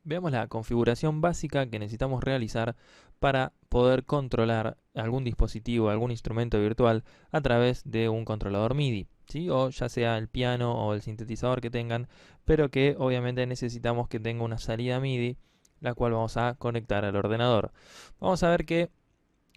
Veamos la configuración básica que necesitamos realizar para poder controlar algún dispositivo, algún instrumento virtual a través de un controlador MIDI, ¿sí? O ya sea el piano o el sintetizador que tengan, pero que obviamente necesitamos que tenga una salida MIDI, la cual vamos a conectar al ordenador. Vamos a ver que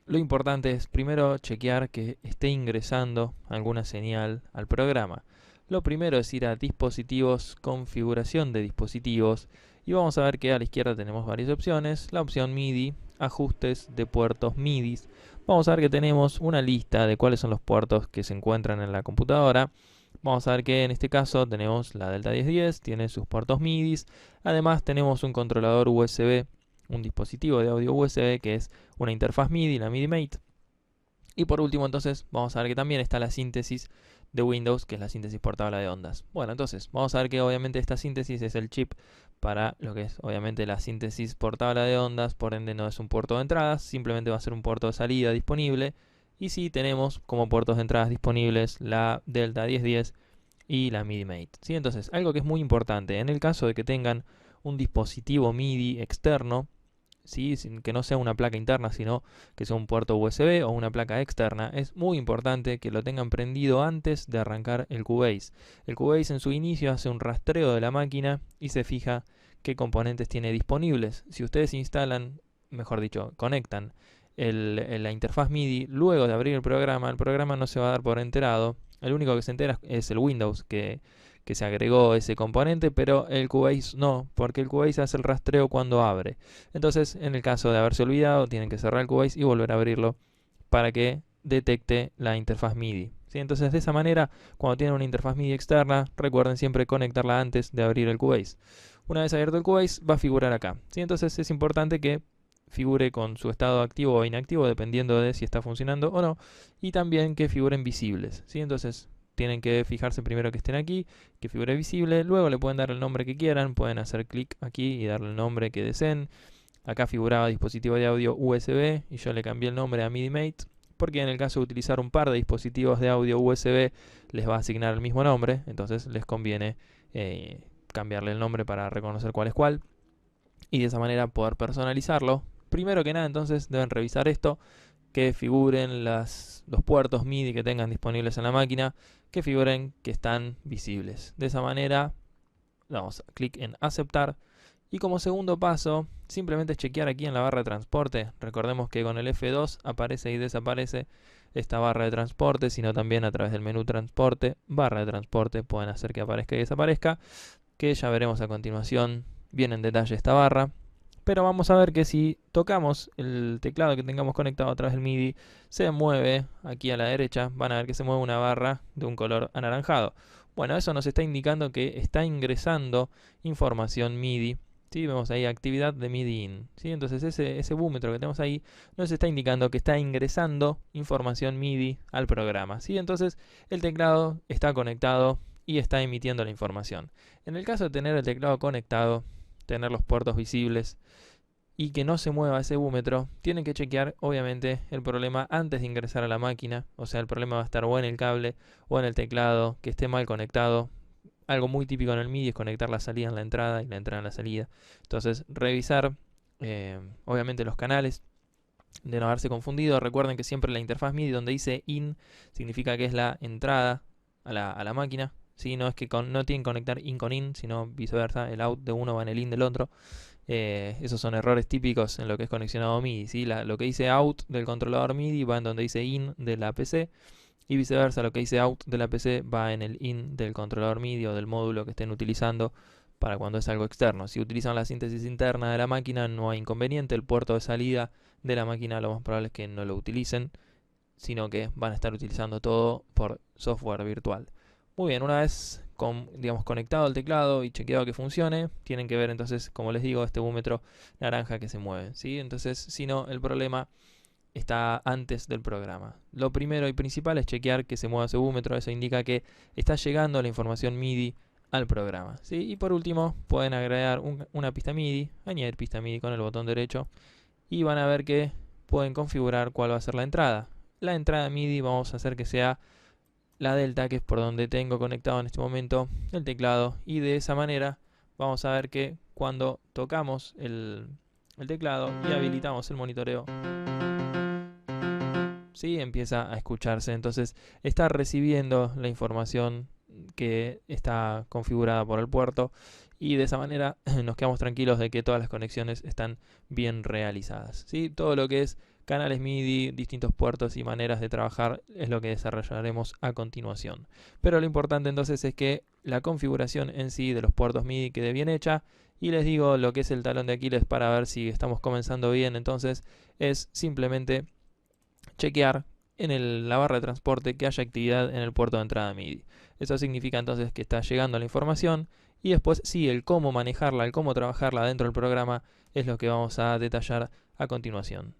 lo importante es primero chequear que esté ingresando alguna señal al programa. Lo primero es ir a dispositivos, configuración de dispositivos, y vamos a ver que a la izquierda tenemos varias opciones. La opción MIDI, ajustes de puertos MIDI. Vamos a ver que tenemos una lista de cuáles son los puertos que se encuentran en la computadora. Vamos a ver que en este caso tenemos la Delta 1010, tiene sus puertos MIDI. Además tenemos un controlador USB, un dispositivo de audio USB que es una interfaz MIDI, la MIDI Mate. Y por último entonces vamos a ver que también está la síntesis de Windows, que es la síntesis portable de ondas. Bueno, entonces vamos a ver que obviamente esta síntesis es el chip para lo que es obviamente la síntesis portable de ondas, por ende no es un puerto de entradas, simplemente va a ser un puerto de salida disponible. Y sí tenemos como puertos de entradas disponibles la Delta 1010 y la MIDI Mate, ¿sí? Entonces, algo que es muy importante, en el caso de que tengan un dispositivo MIDI externo, ¿sí? Que no sea una placa interna, sino que sea un puerto USB o una placa externa, es muy importante que lo tengan prendido antes de arrancar el Cubase. El Cubase en su inicio hace un rastreo de la máquina y se fija qué componentes tiene disponibles. Si ustedes instalan, mejor dicho, conectan la interfaz MIDI luego de abrir el programa no se va a dar por enterado. El único que se entera es el Windows, que se agregó ese componente, pero el Cubase no, porque el Cubase hace el rastreo cuando abre. Entonces, en el caso de haberse olvidado, tienen que cerrar el Cubase y volver a abrirlo para que detecte la interfaz MIDI, ¿sí? Entonces, de esa manera, cuando tienen una interfaz MIDI externa, recuerden siempre conectarla antes de abrir el Cubase. Una vez abierto el Cubase, va a figurar acá, ¿sí? Entonces, es importante que figure con su estado activo o inactivo, dependiendo de si está funcionando o no, y también que figuren visibles, ¿sí? Entonces, tienen que fijarse primero que estén aquí, que figure visible, luego le pueden dar el nombre que quieran, pueden hacer clic aquí y darle el nombre que deseen. Acá figuraba dispositivo de audio USB y yo le cambié el nombre a MIDI Mate, porque en el caso de utilizar un par de dispositivos de audio USB les va a asignar el mismo nombre, entonces les conviene cambiarle el nombre para reconocer cuál es cuál y de esa manera poder personalizarlo. Primero que nada entonces deben revisar esto, que figuren los puertos MIDI que tengan disponibles en la máquina, que figuren que están visibles. De esa manera damos clic en aceptar y como segundo paso simplemente chequear aquí en la barra de transporte. Recordemos que con el F2 aparece y desaparece esta barra de transporte, sino también a través del menú transporte, barra de transporte, pueden hacer que aparezca y desaparezca, que ya veremos a continuación bien en detalle esta barra. Pero vamos a ver que si tocamos el teclado que tengamos conectado a través del MIDI, se mueve aquí a la derecha, van a ver que se mueve una barra de un color anaranjado. Bueno, eso nos está indicando que está ingresando información MIDI, ¿sí? Vemos ahí actividad de MIDI in, ¿sí? Entonces ese búmetro que tenemos ahí nos está indicando que está ingresando información MIDI al programa, ¿sí? Entonces el teclado está conectado y está emitiendo la información. En el caso de tener el teclado conectado, tener los puertos visibles y que no se mueva ese búmetro, tienen que chequear obviamente el problema antes de ingresar a la máquina. O sea, el problema va a estar o en el cable o en el teclado, que esté mal conectado. Algo muy típico en el MIDI es conectar la salida en la entrada y la entrada en la salida. Entonces, revisar obviamente los canales, de no haberse confundido. Recuerden que siempre la interfaz MIDI donde dice in significa que es la entrada a la máquina, ¿sí? No es que no tienen que conectar in con in, sino viceversa, el out de uno va en el in del otro. Esos son errores típicos en lo que es conexionado MIDI, ¿sí? Lo que dice out del controlador MIDI va en donde dice in de la PC y viceversa, lo que dice out de la PC va en el in del controlador MIDI o del módulo que estén utilizando para cuando es algo externo. Si utilizan la síntesis interna de la máquina no hay inconveniente, el puerto de salida de la máquina lo más probable es que no lo utilicen, sino que van a estar utilizando todo por software virtual. Muy bien, una vez conectado el teclado y chequeado que funcione, tienen que ver entonces, como les digo, este búmetro naranja que se mueve, ¿sí? Entonces, si no, el problema está antes del programa. Lo primero y principal es chequear que se mueva ese búmetro, eso indica que está llegando la información MIDI al programa, ¿sí? Y por último, pueden agregar una pista MIDI, añadir pista MIDI con el botón derecho y van a ver que pueden configurar cuál va a ser la entrada. La entrada MIDI vamos a hacer que sea la delta, que es por donde tengo conectado en este momento el teclado, y de esa manera vamos a ver que cuando tocamos el teclado y habilitamos el monitoreo, ¿sí? Empieza a escucharse. Entonces está recibiendo la información que está configurada por el puerto, y de esa manera nos quedamos tranquilos de que todas las conexiones están bien realizadas, ¿sí? Todo lo que es canales MIDI, distintos puertos y maneras de trabajar es lo que desarrollaremos a continuación. Pero lo importante entonces es que la configuración en sí de los puertos MIDI quede bien hecha, y les digo lo que es el talón de Aquiles para ver si estamos comenzando bien. Entonces es simplemente chequear en la barra de transporte que haya actividad en el puerto de entrada MIDI. Eso significa entonces que está llegando la información, y después sí, el cómo manejarla, el cómo trabajarla dentro del programa es lo que vamos a detallar a continuación.